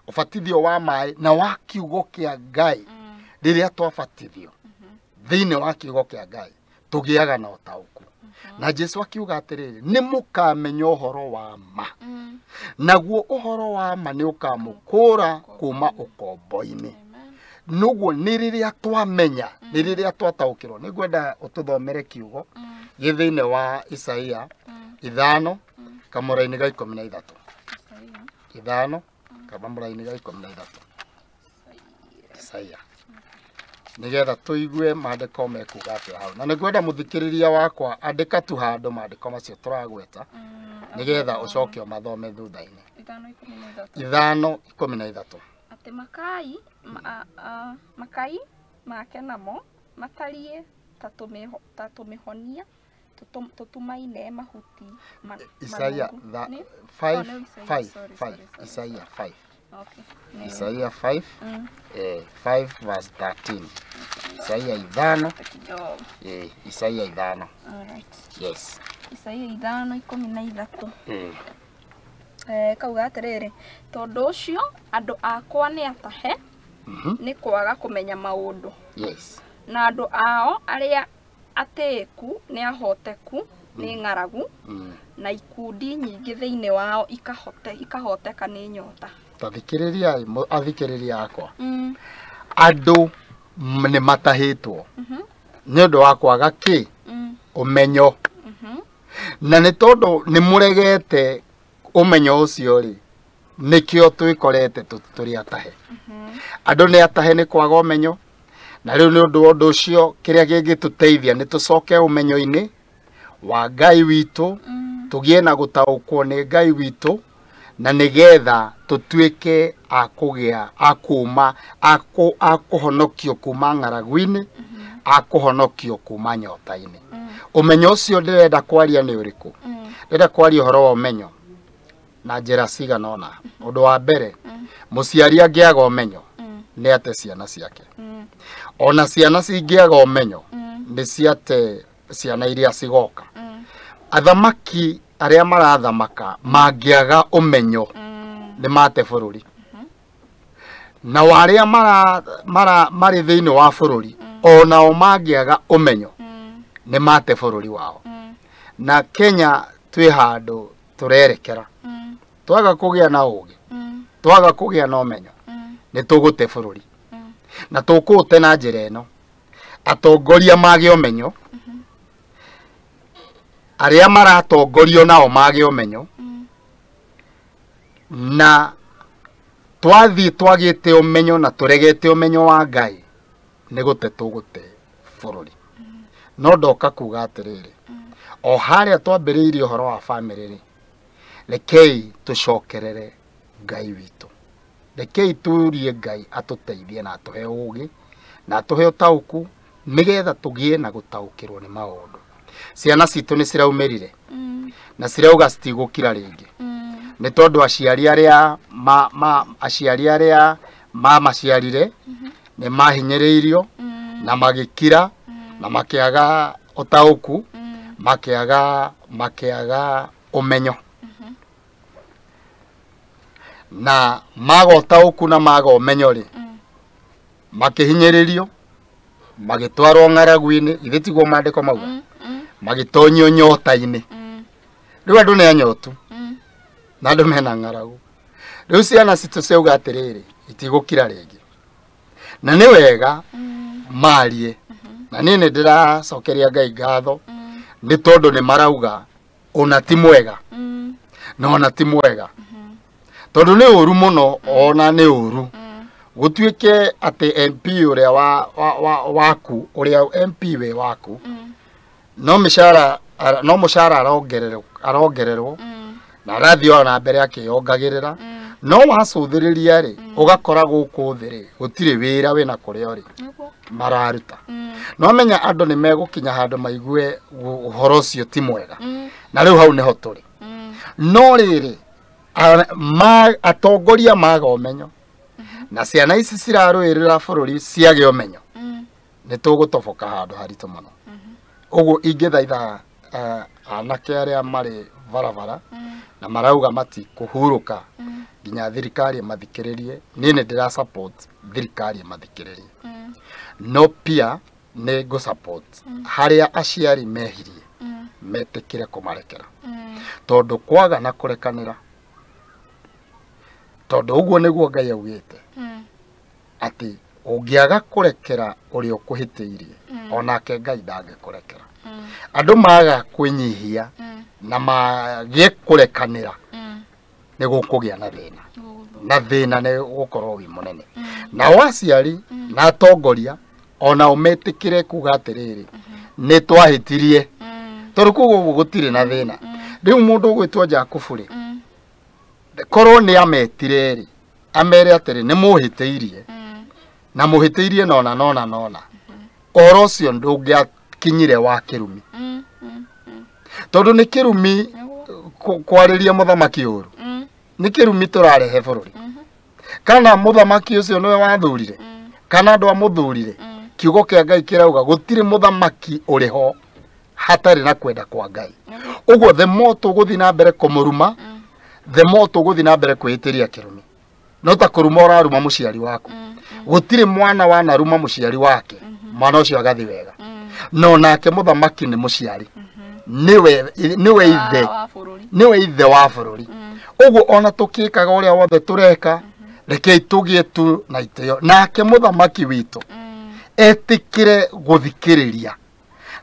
ũbatithio wa maĩ na wa kiugo kĩa Ngai, rĩrĩa twabatithio thĩinĩ wa kiugo kĩa Ngai, tũgĩaga na ũtaũku. Na Jesu akiuga atĩrĩrĩ, nĩ mũkamenya ũhoro wa ma, naguo ũhoro wa ma nĩ ũkamũkũra kuma ũkombo-inĩ. Noguo nĩ rĩrĩa twamenya, nĩ rĩrĩa twataũkĩrwo. Nĩ ngwenda ũtũthomere kiugo gĩ thĩinĩ wa Isaia 5 kamũra-inĩ ga 13. 5 kamũra-inĩ ga 13. Isaia, nĩgetha tũigue maandĩko mekuga atĩa hau. Na nĩngwenda mũthikĩrĩria wakwa andĩka tu handũ maandĩko macio tũragweta nĩgetha ũcoke ũmathome thutha-inĩ. 5:13. Atĩ makai make namo matariĩ ta tũmĩhonia tũtumaine mahuti. Isaia 5. Isaia 5. Okay. Isaia 5, 5 verse 13. Isaia 5. Isaia 5. All right. Yes. Isaia 5:13. Kauga atiriri tondu ucio andu akwa ni atahe ni kwaga kumenya maundu. Yes. Na andu ao aria ateku ni ahoteku ni ngaragu na ikundi nyingi thiini wao ikahoteka ni nyota. Tathikiriria athikiriria akwa. Andu ni matahitwo ni undu wa kwaga ki umenyo. Na ni tondu ni muregete umenyo ucio ri nikio twikorete turi atahe. Andu ni atahe ni kwaga umenyo. Na riu ni undu ucio kiria gingituteithia ni tucoke umenyo-ini wa Ngai witu, tugie na gutaukwo ni Ngai witu, na nigetha tutuike akugia akuma akuhonokio kuma ngaragu-ini, akuhonokio kuma nyota-ini. Umenyo ucio ndirenda kwaria ni uriku? Ndirenda kwaria uhoro wa umenyo na njira ciganona. Undu wa mbere, muciari angiaga umenyo ni ate ciana ciake. Ona ciana cingiaga umenyo ni ciate ciana iria cigoka. Athamaki aria marathamaka mangiaga umenyo ni mate bururi. Na waria mari thiini wa bururi ona mangiaga umenyo ni mate bururi wao. Na Kenya twi handu turerekera. Twaga kugia na ugi, twaga kugia na umenyo, ni tugute bururi. Na tukute na njira ino, atongoria mage umenyo, aria maratongorio nao mage umenyo, na twathi twagite umenyo na turegete umenyo wa Ngai, ni gute tugute bururi. No ndoka kuga atiriri, o haria twambiriirie uhoro wa family ri, rekei tucokerere Ngai witu. Rekei turie Ngai atuteithie na atuhe ugi na atuhe utauku nigetha tugie na gutaukirwo ni maundu. Ciana citu ni ciraumirire na cirauga citigukira ringi. Ni tondu aciari aria maciarire ni mahinyiriirio na magikira na makiaga utauku, makiaga umenyo. Na maga utauku na maga umenyo ri makihinyiririo, magitwarwo ngaragu-ini, ithitiguo mandiko mauga, magitonyio nyota-ini. Riu andu ni anyotu na andu mena ngaragu. Riu ciana citu ciuga atiriri itigukira ringi, na ni wega marie. Na ni ndiracokeria Ngai ngatho ni tondu ni marauga ona ti mwega na ona ti mwega. Tondu ni uru muno, ona ni uru gutuike ati MP uria waku uria MP we waku no mushara arongererwo na arathio na mbere akiyongagirira, no wacuthiriria ri ugakora guku thiri gutire wira wina kuria ri mararuta. No menya andu ni megukinya handu maigue uhoro ucio ti mwega, na riu hau niho turi. No riri atongoria maga umenyo na ciana ici cirarwirira bururi ciage umenyo, ni tugutoboka handu haritu muno. Uguo ingithaitha anake aria mari barabara na marauga mati kuhuruka nginya thirikari mathikiririe, ni ndira support thirikari mathikiririe. No pia ni go support haria aciari mehirie metikire kumarekera, tondu kwaga na kurekanira. Tondu uguo niguo Ngai augite ati ungiaga kurekera uri ukuhitiirie onake Ngai ndangikurekera. Andu maga kwinyihia na magie kurekanira ni gukugia na thina, na thina ni gukorwo wi munene. Na waciari na atongoria ona umetikire kuga atiriri ni twahitirie tondu kuguo gutire na thina. Riu mundu gwitwo Jakubu ri korwo ni ametire ri amere atiri ni muhiteirie na muhiteirie nona oro cio ndungiakinyire wa kirumi, tondu ni kirumi kwariria muthamaki uru, ni kirumi turarehe bururi. Kana muthamaki ucio niwe wathurire kana andu amuthurire, kiugo kia Ngai kirauga gutire muthamaki uriho hatari na kwenda kwa Ngai. Uguo the more tuguthi na mbere kumuruma, the more tuguthi na mbere kwihitiria kirumi no ta kuruma uraruma muciari waku gutire mwana wanaruma muciari wake mwana ucio agathi wega no nake muthamaki ni muciari niwe ithe wa bururi uguo ona tukikaga uria wothe tureka rekei tugie tu na iteo nake muthamaki witu etikire guthikiriria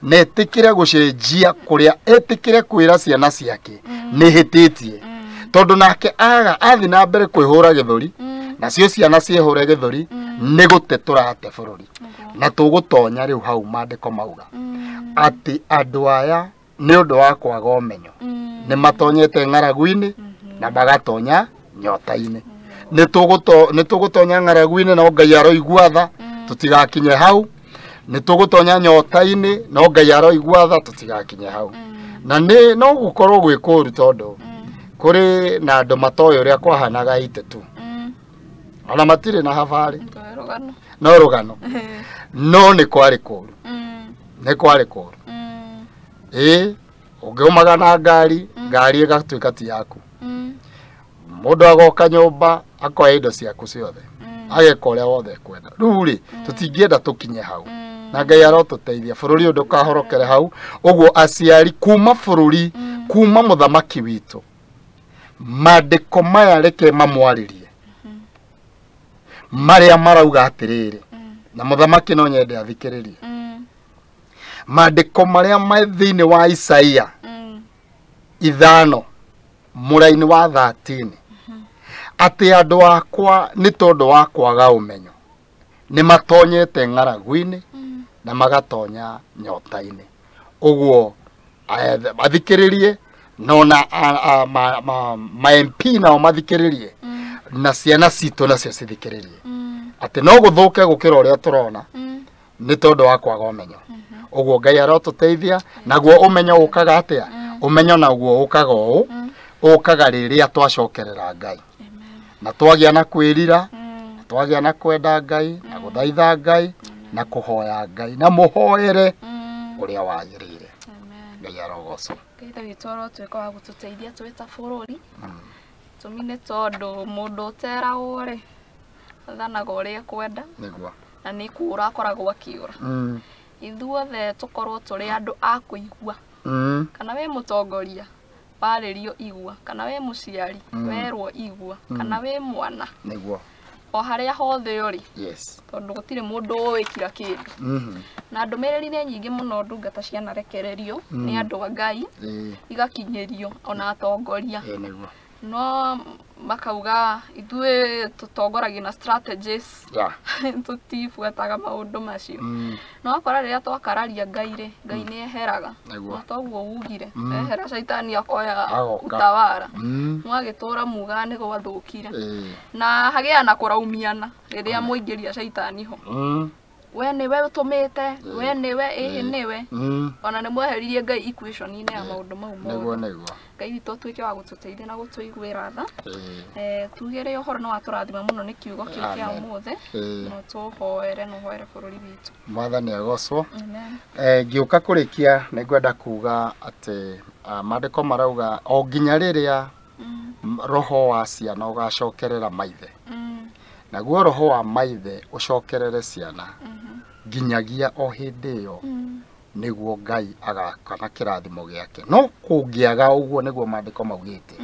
na etikire gucenjia kuria etikire kwira ciana ciake ni hititie tondu nake athi na mbere kwihura githuri na cio ciana ciehure githuri ni gute turate bururi na tugutonya riu hau mandiko mauga ati andu aya ni undu wa kwaga umenyo ni matonyete ng'aragu-ini na magatonya nyota-ini ni tugutonya ng'aragu-ini no Ngai aroigua tha tutigakinye hau ni tugutonya nyota-ini no Ngai aroigua tha tutigakinye hau na ni no gukorwo gwikuru tondu kuri na andu matoyo uria kwahanaga itetu ona matire na habari no rugano no ni kwari kuru ni kwari kuru ungiumaga na ngari igatuika ti yaku mundu agoka nyumba akoya indo ciaku ciothe ageka uria wothe kwenda riu ri tutingienda tukinye hau na Ngai arotuteithia bururi undu kahorokere hau uguo aciari kuma bururi kuma muthamaki witu mandiko maya reke mamwaririe maria marauga atiriri na muthamaki no nyende athikiririe mandiko maria mai thiini wa Isaia 5 muraini wa 13 ati andu akwa ni tondu wa kwaga umenyo ni matonyete ng'aragu-ini na magatonya nyota-ini uguo athikiririe no na ma MP nao mathikiririe na ciana citu nacio cithikiririe ati no guthuke gukira uria turona ni tondu wa kwaga umenyo uguo Ngai arotuteithia naguo umenyo ukaga atia umenyo naguo ukaga uu ukaga riria twacokerera Ngai na twagia na kwirira twagia na kwenda Ngai na guthaitha Ngai na kuhoya Ngai na muhoere uria wagirire Ngai arogocwo Ngai witoro tweka wa gututeithia twita bururi tumine tondu mundu utera uri thanaga uria kwenda niguo na ni kura akoragwo akiura ithuothe tukorwo turi andu a kuigua kana we mutongoria waririo igua kana we muciari werwo igua kana we mwana niguo o haria hothe uri yes tondu gutire mundu wikira kindu na ndumiriri ni nyingi muno ndungata cia narekererio ni andu a Ngai igakinyerio ona atongoria niguo no makauga ithuĩ tutongoragia na strategies tutibuataga maundu macio no akora riria twakararia Ngai Ngai ni eheraga no toguo ugire ehera shaitani akoya utawara mwagitura muga ni gwathukire na hagia na kuraumiana riria muingiria shaitani ho we niwe utumite we niwe niwe ona ni mweheririe Ngai equation-ini ya maundu mau mothe Ngai witũ tuike wa gututeithia na gutuiguira tha tugere uhoro no aturathima muno ni kiugo kĩu kĩa ũmũthĩ no tuhoere no hoere bururi witũ mwathani agocwo ngiuka kurikia nĩngwenda kuga ati mandĩko marauga o nginya rĩrĩa roho wa ciana ugacokerera maithe naguo roho wa maithe ucokerere ciana nginyagia o hindi iyo niguo Ngai agakana kirathimo giake no kungiaga uguo niguo mandiko maugite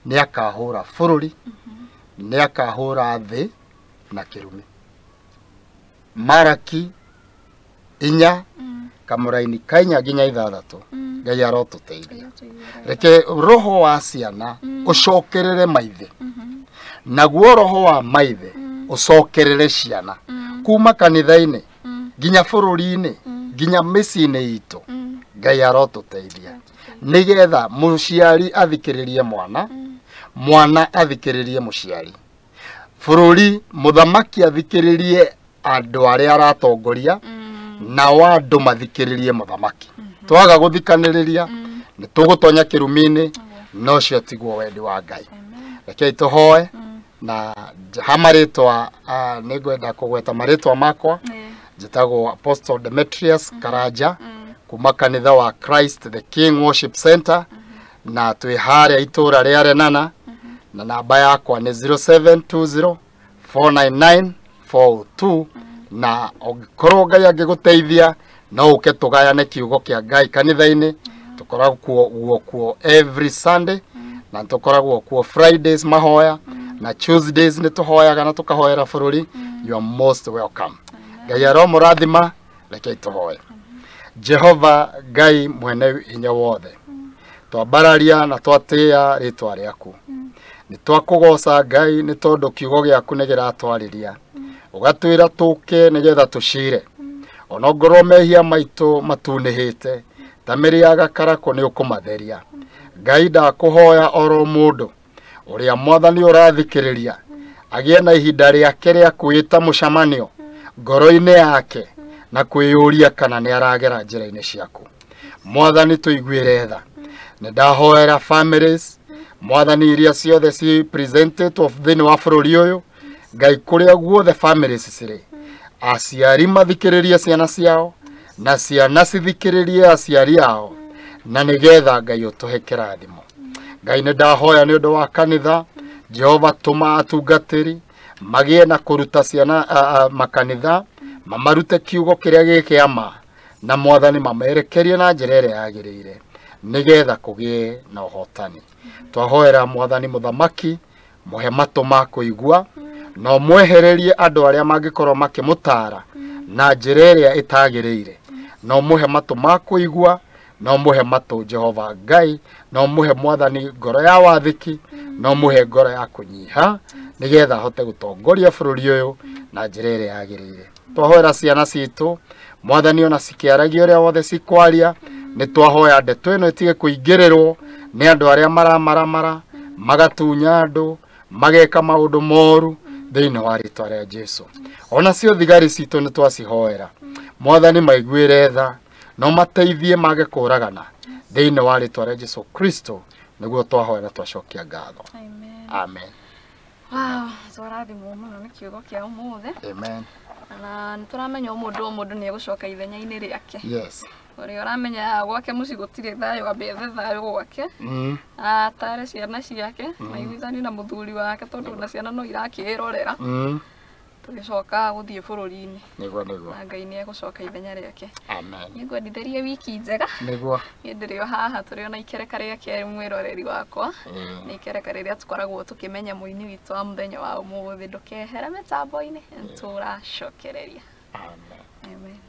ni akahura bururi ni akahura thi na kirumi Maraki 4 kamuraini kainya nginya 6 Ngai arotuteithia reke roho wa ciana ucokerere maithe naguo roho wa maithe ucokerere ciana kuma kanitha-ini nginya bururi-ini nginya mĩciĩ-inĩ itũ Ngai arotuteithia nigetha muciari athikiririe mwana mwana athikiririe muciari bururi muthamaki athikiririe andu aria aratongoria na wandu mathikiririe muthamaki twaga guthikaniriria ni tugutonya kirumi-ini no cio tiguo wendi wa Ngai rekei tuhoe na hamaritwa nĩngwenda kũgweta maritwa makwa njĩtagwo Apostle Demetrius Karaja kuma kanitha wa Christ the King Worship Center na twĩ harĩa itũra rĩa Renana na namba yakwa nĩ 0720 499 42 na ũngĩkorwo Ngai angĩgũteithia no ũke tũgayane kiugo kĩa Ngai kanitha-inĩ. Tũkoragwo kuo every Sunday na tũkoragwo kuo Fridays mahoya na Tuesdays nĩ tũhoyaga na tũkahoera bũrũri. You are most welcome. Ngai aromũrathima. Reke tũhoe. Jehova Ngai mwene hinya wothe, twambararia na twatĩa rĩtwa rĩaku. Nĩ twakũgoca Ngai nĩ tondũ kiugo gĩaku nĩ kĩratwarĩria, ũgatwĩra tũke nĩgetha tũcire. Onongorwo mehia maitũ matunĩhĩte ta mĩrĩ ya gakarako nĩ ũkũmatheria. Ngai ndakũhoya oro mũndũ ũrĩa Mwathani ũrathikĩrĩria agĩe na ihinda rĩake rĩa kwĩta mũcemanio ngoro-inĩ yake na kwĩyũria kana nĩ aragera njĩra-inĩ ciaku. Mwathani tũiguĩre tha. Nĩ ndahoera families Mwathani iria ciothe ci presented of thĩinĩ wa bũrũri ũyũ. Ngai kũrĩa guothe families cirĩ, aciari mathikĩrĩrie ciana ciao na ciana cithikĩrĩrie aciari ao, na nĩgetha Ngai ũtũhe kĩrathimo. Ngai nĩ ndahoya nĩ ũndũ wa kanitha. Jehova tũma atungatĩri magĩe na kũruta ciana makanitha, mamarute kiugo kĩrĩa gĩkĩama, na Mwathani mamerekerie na njĩra ĩrĩa yagĩrĩire nĩgetha kũgĩe na ũhotani. Twahoera Mwathani mũthamaki, mũhe matũ ma kũigua na ũmwehererie andũ arĩa mangĩkorwo makĩmũtara na njĩra ĩrĩa ĩtagĩrĩire, na ũmũhe matũ ma kũigua, na ũmũhe matũ Jehova Ngai, na ũmũhe Mwathani ngoro ya wathĩki, na ũmũhe ngoro ya kũnyiha nĩgetha ahote gũtongoria bũrũri ũyũ na njĩra ĩrĩa yagĩrĩire. Twahoera ciana citũ Mwathani ona cikĩaragia ũrĩa wothe cikwaria. Nĩ twahoya ndeto ĩno ĩtige kũingĩrĩrwo nĩ andũ arĩa maramaramara magatunya andũ mageka maũndũ moru thĩinĩ wa rĩtwa rĩa Jesũ. Ona cio thigari citũ nĩ twacihoera Mwathani maiguĩre tha no mateithie mage kũragana thĩinĩ wa rĩtwa rĩa Jesũ Kristo, nĩguo twahoera twacokia ngatho. Amen. Wow, tũrathimwo mũno nĩ kiugo kĩa ũmũthĩ. Amen. Na nĩ tũramenya mũndũ nĩ egũcoka ithenya-inĩ rĩake. Yes. Ũrĩa ũramenya gwake mũciĩ gũtirĩ thayũ, ambe ethe thayũ gwake. Atare ciana ciake na iguithani na mũthuri wake, tondũ na ciana no irakĩrorera. Tũgĩcoka gũthiĩ bũrũri-inĩ. Nĩguo. Na Ngai nĩ egũcoka ithenya rĩake. Amen. Nĩngwendithĩrie wiki njega. Nĩguo. Niĩ ndĩrĩ o haha tũrĩ ona ikereka rĩake mwĩroreri wakwa. Nĩ ikereka rĩrĩa tũkoragwo tũkĩmenya mũini witũ wa mũthenya wa ũmũthĩ. Ndũkehere mĩtambo-inĩ, tũracokereria. Amen. Amen.